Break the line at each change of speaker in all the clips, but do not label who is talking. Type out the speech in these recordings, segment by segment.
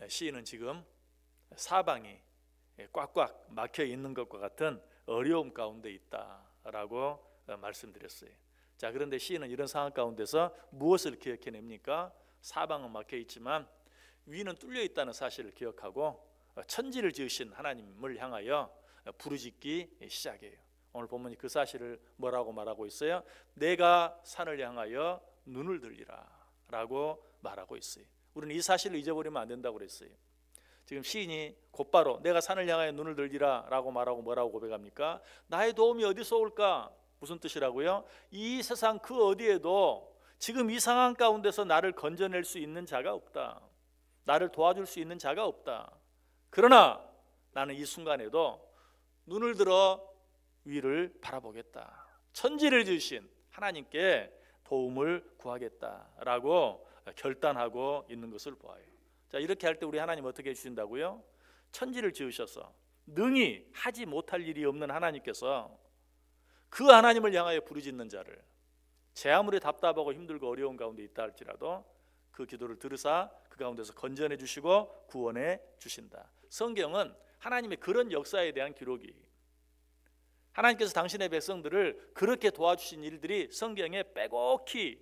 시인은 지금 사방이 꽉꽉 막혀 있는 것과 같은 어려움 가운데 있다라고 말씀드렸어요. 자, 그런데 시인은 이런 상황 가운데서 무엇을 기억해냅니까? 사방은 막혀 있지만 위는 뚫려 있다는 사실을 기억하고 천지를 지으신 하나님을 향하여 부르짖기 시작해요. 오늘 본문이 그 사실을 뭐라고 말하고 있어요? 내가 산을 향하여 눈을 들리라 라고 말하고 있어요. 우리는 이 사실을 잊어버리면 안 된다고 그랬어요. 지금 시인이 곧바로 내가 산을 향하여 눈을 들리라 라고 말하고 뭐라고 고백합니까? 나의 도움이 어디서 올까? 무슨 뜻이라고요? 이 세상 그 어디에도 지금 이 상황 가운데서 나를 건져낼 수 있는 자가 없다. 나를 도와줄 수 있는 자가 없다. 그러나 나는 이 순간에도 눈을 들어 위를 바라보겠다. 천지를 지으신 하나님께 도움을 구하겠다라고 결단하고 있는 것을 보아요. 자, 이렇게 할 때 우리 하나님 어떻게 해주신다고요? 천지를 지으셔서 능히 하지 못할 일이 없는 하나님께서 그 하나님을 향하여 부르짖는 자를 제 아무리 답답하고 힘들고 어려운 가운데 있다 할지라도 그 기도를 들으사 그 가운데서 건져내 주시고 구원해 주신다. 성경은 하나님의 그런 역사에 대한 기록이, 하나님께서 당신의 백성들을 그렇게 도와주신 일들이 성경에 빼곡히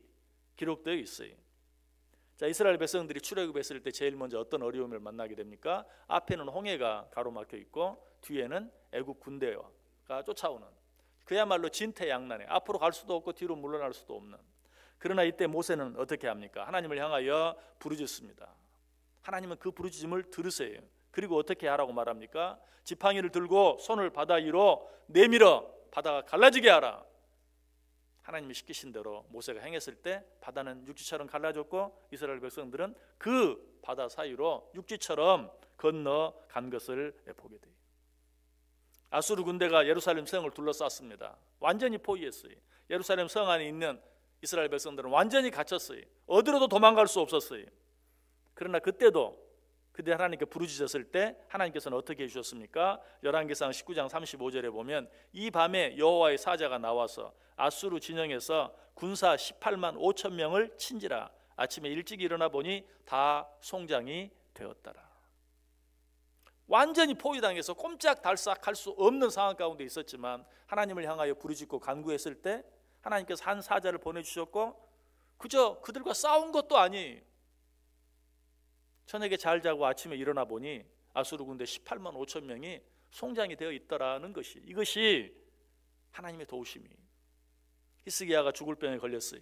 기록되어 있어요. 자, 이스라엘 백성들이 출애굽했을 때 제일 먼저 어떤 어려움을 만나게 됩니까? 앞에는 홍해가 가로막혀 있고 뒤에는 애굽 군대가 쫓아오는, 그야말로 진퇴양난에 앞으로 갈 수도 없고 뒤로 물러날 수도 없는. 그러나 이때 모세는 어떻게 합니까? 하나님을 향하여 부르짖습니다. 하나님은 그 부르짖음을 들으세요. 그리고 어떻게 하라고 말합니까? 지팡이를 들고 손을 바다 위로 내밀어 바다가 갈라지게 하라. 하나님이 시키신 대로 모세가 행했을 때 바다는 육지처럼 갈라졌고 이스라엘 백성들은 그 바다 사이로 육지처럼 건너간 것을 보게 돼요. 아수르 군대가 예루살렘 성을 둘러쌌습니다. 완전히 포위했어요. 예루살렘 성 안에 있는 이스라엘 백성들은 완전히 갇혔어요. 어디로도 도망갈 수 없었어요. 그러나 그때도 그때 하나님께 부르짖었을 때 하나님께서는 어떻게 해주셨습니까? 열왕기상 19장 35절에 보면 이 밤에 여호와의 사자가 나와서 아수르 진영에서 군사 18만 5천 명을 친지라. 아침에 일찍 일어나 보니 다 송장이 되었더라. 완전히 포위당해서 꼼짝달싹할 수 없는 상황 가운데 있었지만 하나님을 향하여 부르짖고 간구했을 때 하나님께서 한 사자를 보내주셨고 그저 그들과 싸운 것도 아니에요. 저녁에 잘 자고 아침에 일어나 보니 아수르 군대 18만 5천 명이 송장이 되어 있더라는 것이, 이것이 하나님의 도우심이. 히스기야가 죽을 병에 걸렸어요.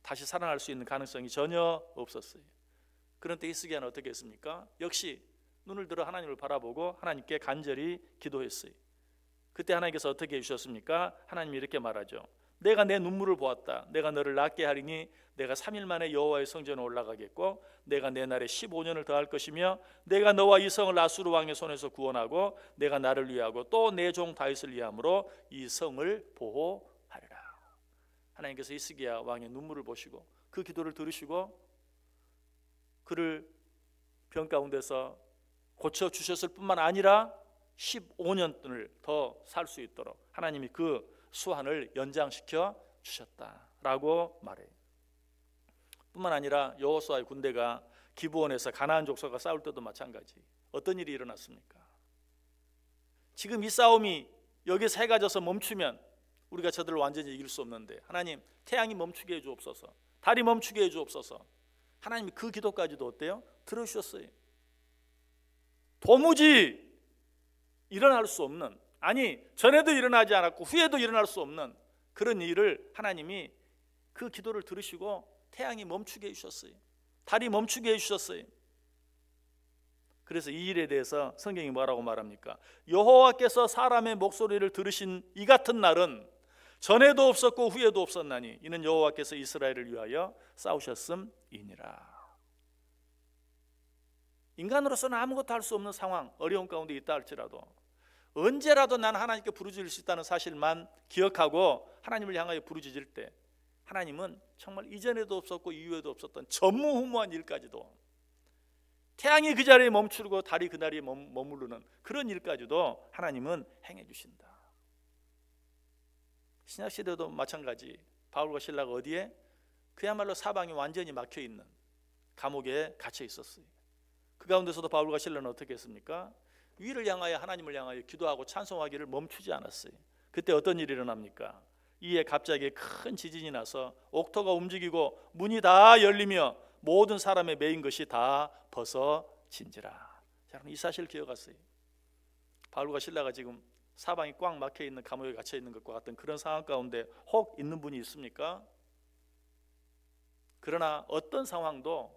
다시 살아날 수 있는 가능성이 전혀 없었어요. 그런데 히스기야는 어떻게 했습니까? 역시 눈을 들어 하나님을 바라보고 하나님께 간절히 기도했어요. 그때 하나님께서 어떻게 해주셨습니까? 하나님이 이렇게 말하죠. 내가 내 눈물을 보았다. 내가 너를 낫게 하리니 내가 3일 만에 여호와의 성전에 올라가겠고 내가 내 날에 15년을 더할 것이며 내가 너와 이 성을 아수르 왕의 손에서 구원하고 내가 나를 위하고 또 내 종 다윗을 위함으로 이 성을 보호하리라. 하나님께서 히스기야 왕의 눈물을 보시고 그 기도를 들으시고 그를 병 가운데서 고쳐주셨을 뿐만 아니라 15년을 더 살 수 있도록 하나님이 그 수한을 연장시켜 주셨다라고 말해요. 뿐만 아니라 여호수아의 군대가 기브온에서 가나안 족속과 싸울 때도 마찬가지. 어떤 일이 일어났습니까? 지금 이 싸움이 여기서 해가 져서 멈추면 우리가 저들을 완전히 이길 수 없는데 하나님 태양이 멈추게 해 주옵소서, 달이 멈추게 해 주옵소서. 하나님이 그 기도까지도 어때요? 들어주셨어요. 도무지 일어날 수 없는, 아니 전에도 일어나지 않았고 후에도 일어날 수 없는 그런 일을 하나님이 그 기도를 들으시고 태양이 멈추게 해주셨어요. 달이 멈추게 해주셨어요. 그래서 이 일에 대해서 성경이 뭐라고 말합니까? 여호와께서 사람의 목소리를 들으신 이 같은 날은 전에도 없었고 후에도 없었나니 이는 여호와께서 이스라엘을 위하여 싸우셨음이니라. 인간으로서는 아무것도 할 수 없는 상황, 어려운 가운데 있다 할지라도 언제라도 나는 하나님께 부르짖을 수 있다는 사실만 기억하고 하나님을 향하여 부르짖을 때 하나님은 정말 이전에도 없었고 이후에도 없었던 전무후무한 일까지도, 태양이 그 자리에 멈추고 달이 그 자리에 머무르는 그런 일까지도 하나님은 행해 주신다. 신약시대도 마찬가지. 바울과 실라가 어디에? 그야말로 사방이 완전히 막혀 있는 감옥에 갇혀 있었어요. 그 가운데서도 바울과 실라는 어떻게 했습니까? 위를 향하여 하나님을 향하여 기도하고 찬송하기를 멈추지 않았어요. 그때 어떤 일이 일어납니까? 이에 갑자기 큰 지진이 나서 옥토가 움직이고 문이 다 열리며 모든 사람의 매인 것이 다 벗어진지라. 여러분, 이 사실을 기억하세요. 바울과 실라가 지금 사방이 꽉 막혀 있는 감옥에 갇혀 있는 것과 같은 그런 상황 가운데 혹 있는 분이 있습니까? 그러나 어떤 상황도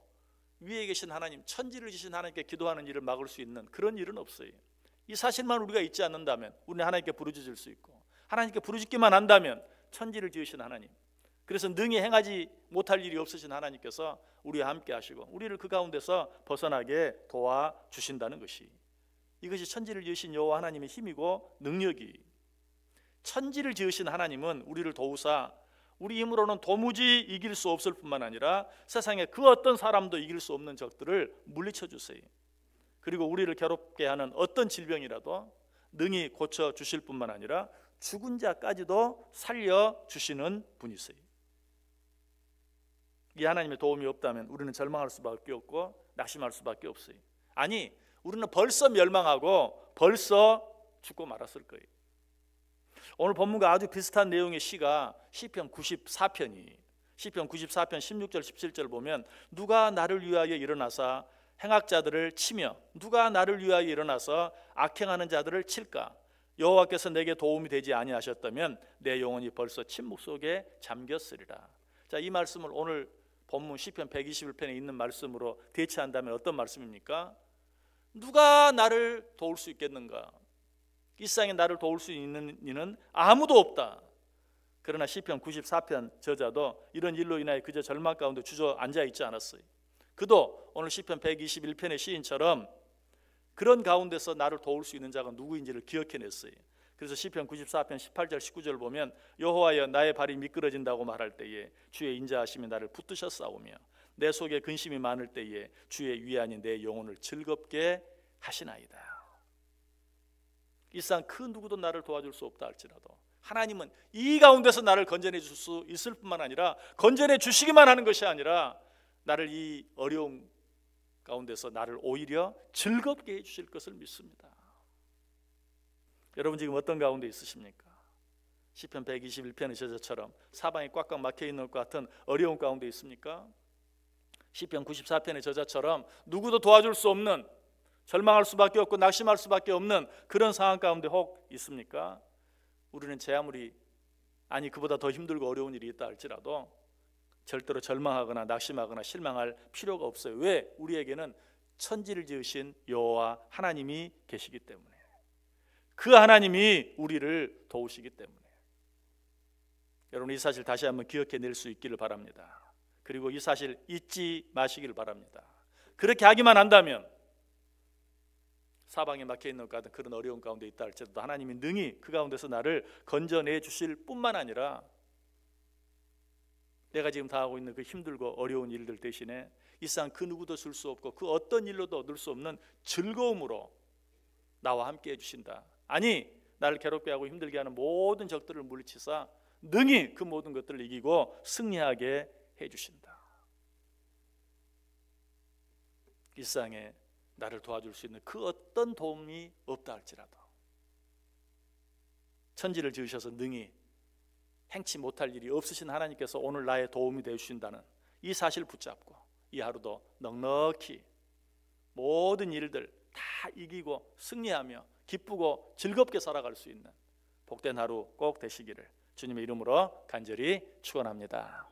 위에 계신 하나님, 천지를 지신 하나님께 기도하는 일을 막을 수 있는 그런 일은 없어요. 이 사실만 우리가 잊지 않는다면 우리는 하나님께 부르짖을 수 있고, 하나님께 부르짖기만 한다면 천지를 지으신 하나님, 그래서 능히 행하지 못할 일이 없으신 하나님께서 우리와 함께 하시고 우리를 그 가운데서 벗어나게 도와주신다는 것이, 이것이 천지를 지으신 여호와 하나님의 힘이고 능력이, 천지를 지으신 하나님은 우리를 도우사 우리 힘으로는 도무지 이길 수 없을 뿐만 아니라 세상에 그 어떤 사람도 이길 수 없는 적들을 물리쳐 주세요. 그리고 우리를 괴롭게 하는 어떤 질병이라도 능히 고쳐 주실 뿐만 아니라 죽은 자까지도 살려 주시는 분이세요. 이 하나님의 도움이 없다면 우리는 절망할 수밖에 없고 낙심할 수밖에 없어요. 아니, 우리는 벌써 멸망하고 벌써 죽고 말았을 거예요. 오늘 본문과 아주 비슷한 내용의 시가 시편 94편이, 시편 94편 16절 17절 보면 누가 나를 위하여 일어나사 행악자들을 치며 누가 나를 위하여 일어나서 악행하는 자들을 칠까? 여호와께서 내게 도움이 되지 아니하셨다면 내 영혼이 벌써 침묵 속에 잠겼으리라. 자, 이 말씀을 오늘 본문 시편 121편에 있는 말씀으로 대체한다면 어떤 말씀입니까? 누가 나를 도울 수 있겠는가? 이 세상에 나를 도울 수 있는 이는 아무도 없다. 그러나 시편 94편 저자도 이런 일로 인하여 그저 절망 가운데 주저앉아 있지 않았어요. 그도 오늘 시편 121편의 시인처럼 그런 가운데서 나를 도울 수 있는 자가 누구인지를 기억해냈어요. 그래서 시편 94편 18절 19절 보면 여호와여 나의 발이 미끄러진다고 말할 때에 주의 인자하심이 나를 붙드셨사오며 내 속에 근심이 많을 때에 주의 위안이 내 영혼을 즐겁게 하시나이다. 이 세상 그 누구도 나를 도와줄 수 없다 할지라도 하나님은 이 가운데서 나를 건져내 줄 수 있을 뿐만 아니라 건져내 주시기만 하는 것이 아니라 나를 이 어려움 가운데서 나를 오히려 즐겁게 해주실 것을 믿습니다. 여러분 지금 어떤 가운데 있으십니까? 시편 121편의 저자처럼 사방이 꽉꽉 막혀 있는 것 같은 어려움 가운데 있습니까? 시편 94편의 저자처럼 누구도 도와줄 수 없는, 절망할 수밖에 없고 낙심할 수밖에 없는 그런 상황 가운데 혹 있습니까? 우리는 제 아무리 그보다 더 힘들고 어려운 일이 있다 할지라도 절대로 절망하거나 낙심하거나 실망할 필요가 없어요. 왜? 우리에게는 천지를 지으신 여호와 하나님이 계시기 때문에, 그 하나님이 우리를 도우시기 때문에. 여러분 이 사실 다시 한번 기억해낼 수 있기를 바랍니다. 그리고 이 사실 잊지 마시기를 바랍니다. 그렇게 하기만 한다면 사방에 막혀있는 것 같은 그런 어려운 가운데 있다 할지라도 하나님이 능히 그 가운데서 나를 건져내 주실 뿐만 아니라 내가 지금 당하고 있는 그 힘들고 어려운 일들 대신에 이 세상 그 누구도 줄 수 없고 그 어떤 일로도 얻을 수 없는 즐거움으로 나와 함께 해주신다. 아니, 나를 괴롭게 하고 힘들게 하는 모든 적들을 물리치사 능히 그 모든 것들을 이기고 승리하게 해주신다. 이 세상에 나를 도와줄 수 있는 그 어떤 도움이 없다 할지라도 천지를 지으셔서 능히 행치 못할 일이 없으신 하나님께서 오늘 나의 도움이 되주신다는 이 사실 붙잡고 이 하루도 넉넉히 모든 일들 다 이기고 승리하며 기쁘고 즐겁게 살아갈 수 있는 복된 하루 꼭 되시기를 주님의 이름으로 간절히 축원합니다.